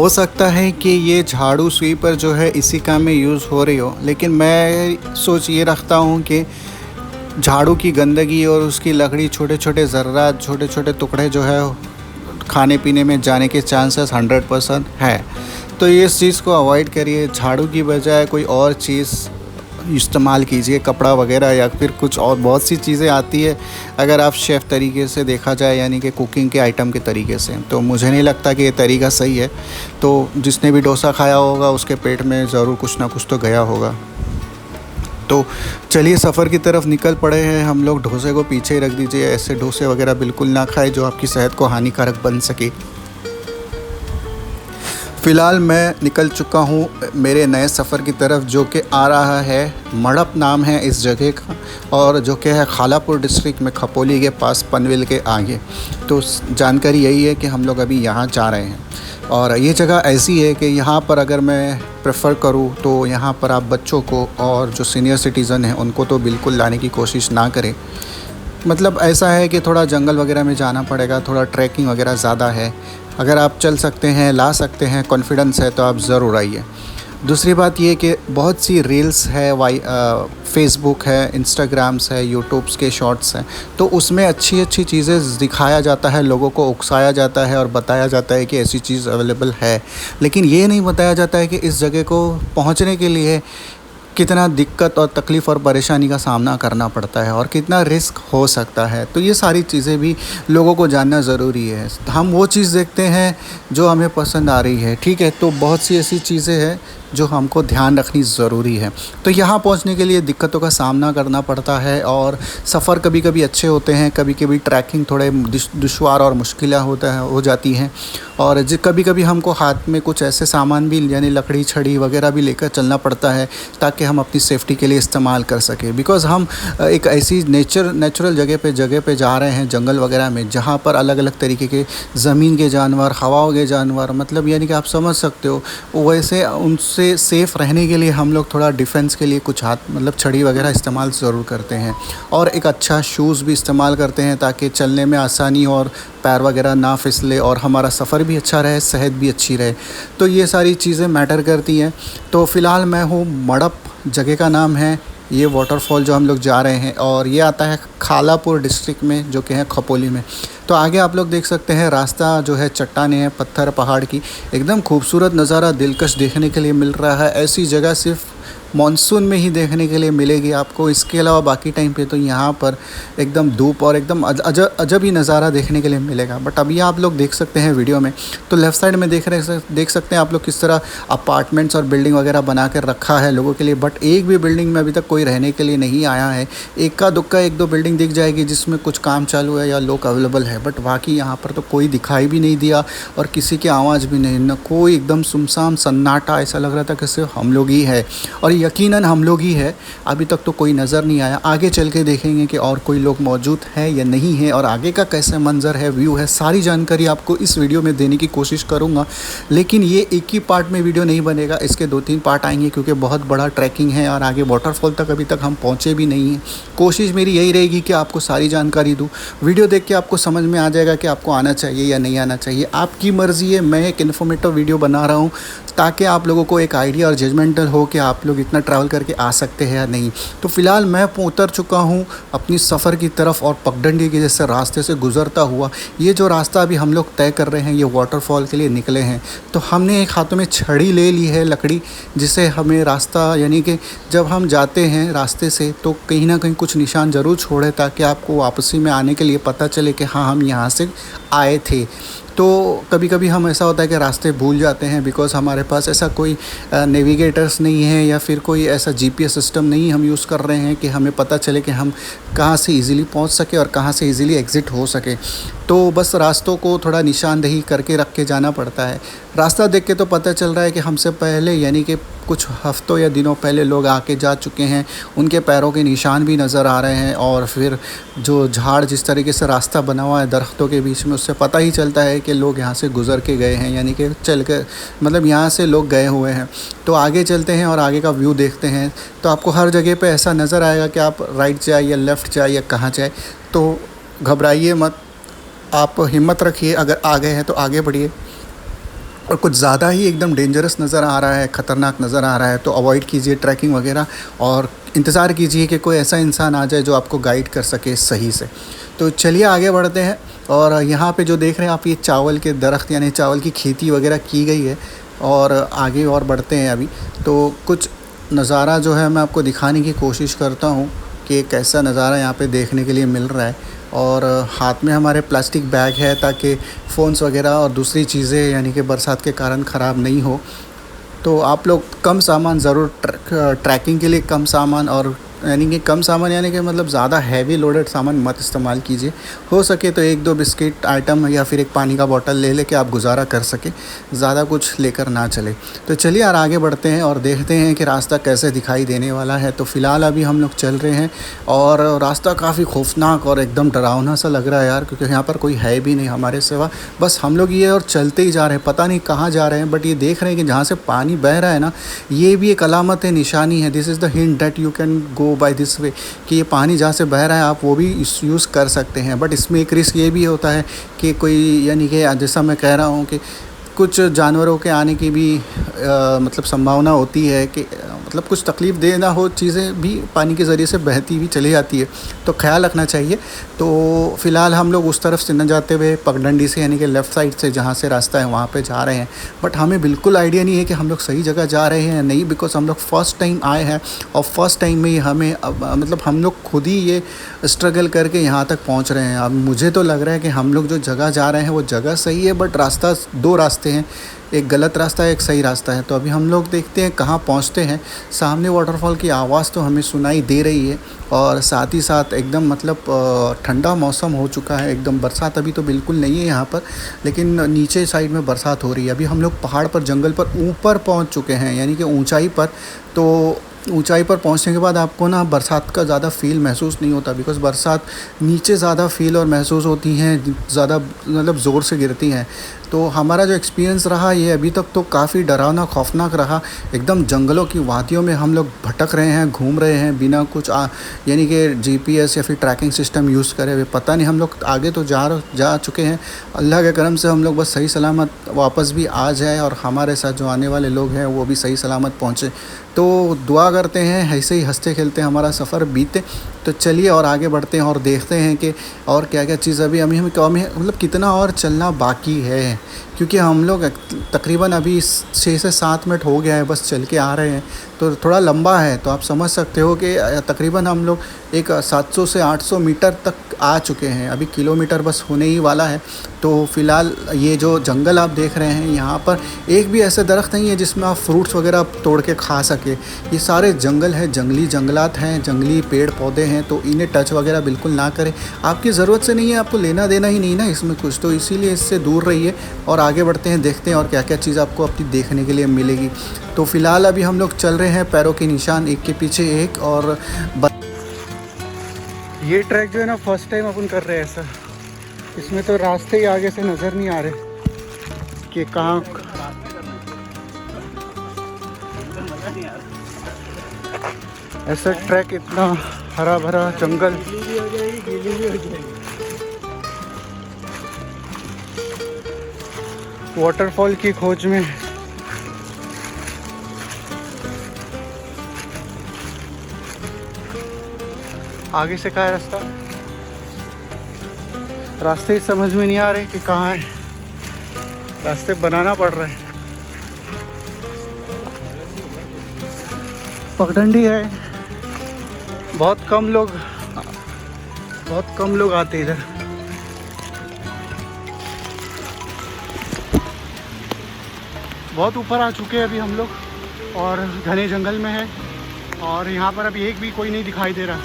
हो सकता है कि ये झाड़ू स्वीपर जो है इसी काम में यूज़ हो रही हो, लेकिन मैं सोच ये रखता हूँ कि झाड़ू की गंदगी और उसकी लकड़ी छोटे-छोटे ज़र्रात, छोटे-छोटे टुकड़े जो है खाने पीने में जाने के चांसेस 100% है। तो ये इस चीज़ को अवॉइड करिए, झाड़ू की बजाय कोई और चीज़ इस्तेमाल कीजिए, कपड़ा वगैरह या फिर कुछ और बहुत सी चीज़ें आती है अगर आप शेफ़ तरीके से देखा जाए, यानी कि कुकिंग के आइटम के तरीके से। तो मुझे नहीं लगता कि ये तरीका सही है। तो जिसने भी डोसा खाया होगा उसके पेट में ज़रूर कुछ ना कुछ तो गया होगा। तो चलिए सफ़र की तरफ निकल पड़े हैं हम लोग। डोसे को पीछे ही रख दीजिए, ऐसे डोसे वगैरह बिल्कुल ना खाएं जो आपकी सेहत को हानिकारक बन सके। फ़िलहाल मैं निकल चुका हूँ मेरे नए सफ़र की तरफ, जो कि आ रहा है मड़प नाम है इस जगह का, और जो कि है खालापुर डिस्ट्रिक्ट में, खपोली के पास, पनवेल के आगे। तो जानकारी यही है कि हम लोग अभी यहाँ जा रहे हैं। और ये जगह ऐसी है कि यहाँ पर अगर मैं प्रेफर करूँ तो यहाँ पर आप बच्चों को और जो सीनियर सिटीज़न हैं उनको तो बिल्कुल लाने की कोशिश ना करें। मतलब ऐसा है कि थोड़ा जंगल वगैरह में जाना पड़ेगा, थोड़ा ट्रैकिंग वगैरह ज़्यादा है। अगर आप चल सकते हैं, ला सकते हैं, कॉन्फिडेंस है, तो आप ज़रूर आइए। दूसरी बात ये कि बहुत सी रील्स है, फेसबुक है, इंस्टाग्राम्स है, यूट्यूब्स के शॉर्ट्स हैं, तो उसमें अच्छी अच्छी चीज़ें दिखाया जाता है, लोगों को उकसाया जाता है और बताया जाता है कि ऐसी चीज़ अवेलेबल है। लेकिन ये नहीं बताया जाता है कि इस जगह को पहुंचने के लिए कितना दिक्कत और तकलीफ़ और परेशानी का सामना करना पड़ता है और कितना रिस्क हो सकता है। तो ये सारी चीज़ें भी लोगों को जानना ज़रूरी है। हम वो चीज़ देखते हैं जो हमें पसंद आ रही है, ठीक है, तो बहुत सी ऐसी चीज़ें हैं जो हमको ध्यान रखनी ज़रूरी है। तो यहाँ पहुँचने के लिए दिक्कतों का सामना करना पड़ता है और सफ़र कभी कभी अच्छे होते हैं, कभी कभी ट्रैकिंग थोड़े दुश्वार और मुश्किल हो जाती हैं। और कभी कभी हमको हाथ में कुछ ऐसे सामान भी, यानी लकड़ी, छड़ी वगैरह भी लेकर चलना पड़ता है ताकि हम अपनी सेफ़्टी के लिए इस्तेमाल कर सकें। बिकॉज़ हम एक ऐसी नेचुरल जगह पे जा रहे हैं, जंगल वगैरह में, जहाँ पर अलग अलग तरीके के ज़मीन के जानवर, हवाओं के जानवर, मतलब यानी कि आप समझ सकते हो, वैसे उनसे सेफ़ रहने के लिए हम लोग थोड़ा डिफेंस के लिए कुछ हाथ, मतलब छड़ी वगैरह इस्तेमाल ज़रूर करते हैं। और एक अच्छा शूज़ भी इस्तेमाल करते हैं ताकि चलने में आसानी और पैर वगैरह ना फिसले और हमारा सफ़र भी अच्छा रहे, सेहत भी अच्छी रहे। तो ये सारी चीज़ें मैटर करती हैं। तो फ़िलहाल मैं हूँ मड़प, जगह का नाम है ये, वाटरफॉल जो हम लोग जा रहे हैं, और ये आता है खालापुर डिस्ट्रिक्ट में, जो कि है खपोली में। तो आगे आप लोग देख सकते हैं रास्ता जो है, चट्टानें हैं, पत्थर, पहाड़ की एकदम खूबसूरत नज़ारा दिलकश देखने के लिए मिल रहा है। ऐसी जगह सिर्फ मॉनसून में ही देखने के लिए मिलेगी आपको। इसके अलावा बाकी टाइम पे तो यहाँ पर एकदम धूप और एकदम अजब ही नज़ारा देखने के लिए मिलेगा। बट अभी आप लोग देख सकते हैं वीडियो में, तो लेफ़्ट साइड में देख सकते हैं आप लोग किस तरह अपार्टमेंट्स और बिल्डिंग वगैरह बना कर रखा है लोगों के लिए। बट एक भी बिल्डिंग में अभी तक कोई रहने के लिए नहीं आया है। इक्का दुक्का एक दो बिल्डिंग दिख जाएगी जिसमें कुछ काम चालू है या लोग अवेलेबल है, बट बाकी यहाँ पर तो कोई दिखाई भी नहीं दिया और किसी की आवाज़ भी नहीं, न कोई, एकदम सुनसान सन्नाटा। ऐसा लग रहा था कि सिर्फ हम लोग ही है, और यकीनन हम लोग ही है। अभी तक तो कोई नज़र नहीं आया। आगे चल के देखेंगे कि और कोई लोग मौजूद है या नहीं है, और आगे का कैसे मंज़र है, व्यू है, सारी जानकारी आपको इस वीडियो में देने की कोशिश करूँगा। लेकिन ये एक ही पार्ट में वीडियो नहीं बनेगा, इसके 2-3 पार्ट आएंगे, क्योंकि बहुत बड़ा ट्रैकिंग है और आगे वाटरफॉल तक अभी तक हम पहुँचे भी नहीं हैं। कोशिश मेरी यही रहेगी कि आपको सारी जानकारी दूँ। वीडियो देख के आपको समझ में आ जाएगा कि आपको आना चाहिए या नहीं आना चाहिए, आपकी मर्ज़ी है। मैं एक इन्फॉर्मेटिव वीडियो बना रहा हूँ ताकि आप लोगों को एक आइडिया और जजमेंटल हो कि आप लोग इतना ट्रैवल करके आ सकते हैं या नहीं। तो फ़िलहाल मैं उतर चुका हूँ अपनी सफ़र की तरफ, और पगडंडी के जैसे रास्ते से गुज़रता हुआ ये जो रास्ता अभी हम लोग तय कर रहे हैं, ये वाटरफॉल के लिए निकले हैं। तो हमने एक हाथों में छड़ी ले ली है, लकड़ी, जिसे हमें रास्ता, यानी कि जब हम जाते हैं रास्ते से तो कहीं ना कहीं कुछ निशान ज़रूर छोड़े ताकि आपको वापसी में आने के लिए पता चले कि हाँ, हम यहाँ से आए थे। तो कभी कभी हम, ऐसा होता है कि रास्ते भूल जाते हैं, बिकॉज़ हमारे पास ऐसा कोई नेविगेटर्स नहीं है या फिर कोई ऐसा जीपीएस सिस्टम नहीं हम यूज़ कर रहे हैं कि हमें पता चले कि हम कहाँ से इजीली पहुँच सके और कहाँ से इजीली एग्ज़िट हो सके। तो बस रास्तों को थोड़ा निशानदेही करके रख के जाना पड़ता है। रास्ता देख के तो पता चल रहा है कि हमसे पहले, यानी कि कुछ हफ्तों या दिनों पहले लोग आके जा चुके हैं, उनके पैरों के निशान भी नज़र आ रहे हैं। और फिर जो झाड़, जिस तरीके से रास्ता बना हुआ है दरख्तों के बीच में, उससे पता ही चलता है कि लोग यहाँ से गुज़र के गए हैं, यानी कि चल कर, मतलब यहाँ से लोग गए हुए हैं। तो आगे चलते हैं और आगे का व्यू देखते हैं। तो आपको हर जगह पे ऐसा नज़र आएगा कि आप राइट जाए या लेफ़्ट जाए या कहाँ जाए। तो घबराइए मत, आप हिम्मत रखिए, अगर आ गए हैं तो आगे बढ़िए। और कुछ ज़्यादा ही एकदम डेंजरस नज़र आ रहा है, ख़तरनाक नज़र आ रहा है, तो अवॉइड कीजिए ट्रैकिंग वगैरह और इंतज़ार कीजिए कि कोई ऐसा इंसान आ जाए जो आपको गाइड कर सके सही से। तो चलिए आगे बढ़ते हैं। और यहाँ पे जो देख रहे हैं आप, ये चावल के दरख्त यानी चावल की खेती वगैरह की गई है। और आगे और बढ़ते हैं अभी, तो कुछ नज़ारा जो है मैं आपको दिखाने की कोशिश करता हूँ कि कैसा नज़ारा यहाँ पे देखने के लिए मिल रहा है। और हाथ में हमारे प्लास्टिक बैग है ताकि फ़ोन्स वगैरह और दूसरी चीज़ें यानी कि बरसात के कारण ख़राब नहीं हो। तो आप लोग कम सामान ज़रूर ट्रैकिंग के लिए कम सामान, और यानी कि कम सामान यानी कि मतलब ज़्यादा हैवी लोडेड सामान मत इस्तेमाल कीजिए। हो सके तो 1-2 बिस्किट आइटम या फिर एक पानी का बोतल ले लेके आप गुजारा कर सकें, ज़्यादा कुछ लेकर ना चले। तो चलिए यार आगे बढ़ते हैं और देखते हैं कि रास्ता कैसे दिखाई देने वाला है। तो फ़िलहाल अभी हम लोग चल रहे हैं और रास्ता काफ़ी खौफनाक और एकदम डरावना सा लग रहा है यार, क्योंकि यहाँ पर कोई है भी नहीं हमारे सिवा, बस हम लोग ये और चलते ही जा रहे हैं, पता नहीं कहाँ जा रहे हैं। बट ये देख रहे हैं कि जहाँ से पानी बह रहा है ना, ये भी एक अलामत है, निशानी है। This is the hint that you can go by this way, कि ये पानी जहाँ से बह रहा है आप वो भी यूज़ कर सकते हैं। बट इसमें एक रिस्क ये भी होता है कि कोई यानी कि जैसा मैं कह रहा हूँ कि कुछ जानवरों के आने की भी मतलब संभावना होती है कि मतलब कुछ तकलीफ़ दे ना हो, चीज़ें भी पानी के ज़रिए से बहती हुई चली जाती है, तो ख्याल रखना चाहिए। तो फ़िलहाल हम लोग उस तरफ से न जाते हुए पगडंडी से यानी कि लेफ़्ट साइड से जहाँ से रास्ता है वहाँ पे जा रहे हैं। बट हमें बिल्कुल आइडिया नहीं है कि हम लोग सही जगह जा रहे हैं या नहीं, बिकॉज़ हम लोग फ़र्स्ट टाइम आए हैं और फ़र्स्ट टाइम में ही हमें मतलब हम लोग खुद ही ये स्ट्रगल करके यहाँ तक पहुँच रहे हैं। अब मुझे तो लग रहा है कि हम लोग जो जगह जा रहे हैं वो जगह सही है, बट रास्ता 2 रास्ते हैं, एक गलत रास्ता है, एक सही रास्ता है। तो अभी हम लोग देखते हैं कहाँ पहुँचते हैं। सामने वाटरफॉल की आवाज़ तो हमें सुनाई दे रही है और साथ ही साथ एकदम मतलब ठंडा मौसम हो चुका है एकदम। बरसात अभी तो बिल्कुल नहीं है यहाँ पर, लेकिन नीचे साइड में बरसात हो रही है। अभी हम लोग पहाड़ पर, जंगल पर ऊपर पहुँच चुके हैं, यानी कि ऊंचाई पर। तो ऊंचाई पर पहुंचने के बाद आपको ना बरसात का ज़्यादा फ़ील महसूस नहीं होता, बिकॉज़ बरसात नीचे ज़्यादा फ़ील और महसूस होती हैं, ज़्यादा मतलब ज़ोर से गिरती हैं। तो हमारा जो एक्सपीरियंस रहा ये अभी तक तो काफ़ी डरावना खौफनाक रहा। एकदम जंगलों की वादियों में हम लोग भटक रहे हैं, घूम रहे हैं बिना कुछ यानी कि जीपीएस या फिर ट्रैकिंग सिस्टम यूज़ करे हुए। पता नहीं हम लोग आगे तो जा चुके हैं। अल्लाह के करम से हम लोग बस सही सलामत वापस भी आ जाए और हमारे साथ जो आने वाले लोग हैं वो भी सही सलामत पहुँचे। तो दुआ करते हैं ऐसे ही हंसते खेलते हमारा सफ़र बीते। तो चलिए और आगे बढ़ते हैं और देखते हैं कि और क्या क्या चीज़ अभी हमें मतलब कितना और चलना बाकी है, क्योंकि हम लोग तकरीबन अभी 6 से 7 मिनट हो गया है बस चल के आ रहे हैं। तो थोड़ा लंबा है, तो आप समझ सकते हो कि तकरीबन हम लोग एक 700 से 800 मीटर तक आ चुके हैं। अभी किलोमीटर बस होने ही वाला है। तो फ़िलहाल ये जो जंगल आप देख रहे हैं, यहाँ पर एक भी ऐसे दरख्त नहीं है जिसमें आप फ्रूट्स वगैरह तोड़ के खा सके। ये सारे जंगल है, जंगली जंगलात हैं, जंगली पेड़ पौधे हैं, तो इन्हें टच वगैरह बिल्कुल ना करें। आपकी ज़रूरत से नहीं है, आपको लेना देना ही नहीं ना इसमें कुछ, तो इसीलिए इससे दूर रहिए। और आगे बढ़ते हैं, देखते हैं और क्या क्या चीज़ आपको अपनी देखने के लिए मिलेगी। तो फ़िलहाल अभी हम लोग चल रहे हैं पैरों के निशान एक के पीछे एक। और ये ट्रैक जो है ना फर्स्ट टाइम अपन कर रहे हैं ऐसा। इसमें तो रास्ते ही आगे से नज़र नहीं आ रहे कि कहाँ। ऐसा ट्रैक, इतना हरा भरा जंगल। वाटरफॉल की खोज में आगे से कहाँ है रास्ता, रास्ते समझ में नहीं आ रहे कि कहाँ है, रास्ते बनाना पड़ रहा है। पगडंडी है, बहुत कम लोग आते इधर। बहुत ऊपर आ चुके हैं अभी हम लोग और घने जंगल में है, और यहाँ पर अभी एक भी कोई नहीं दिखाई दे रहा।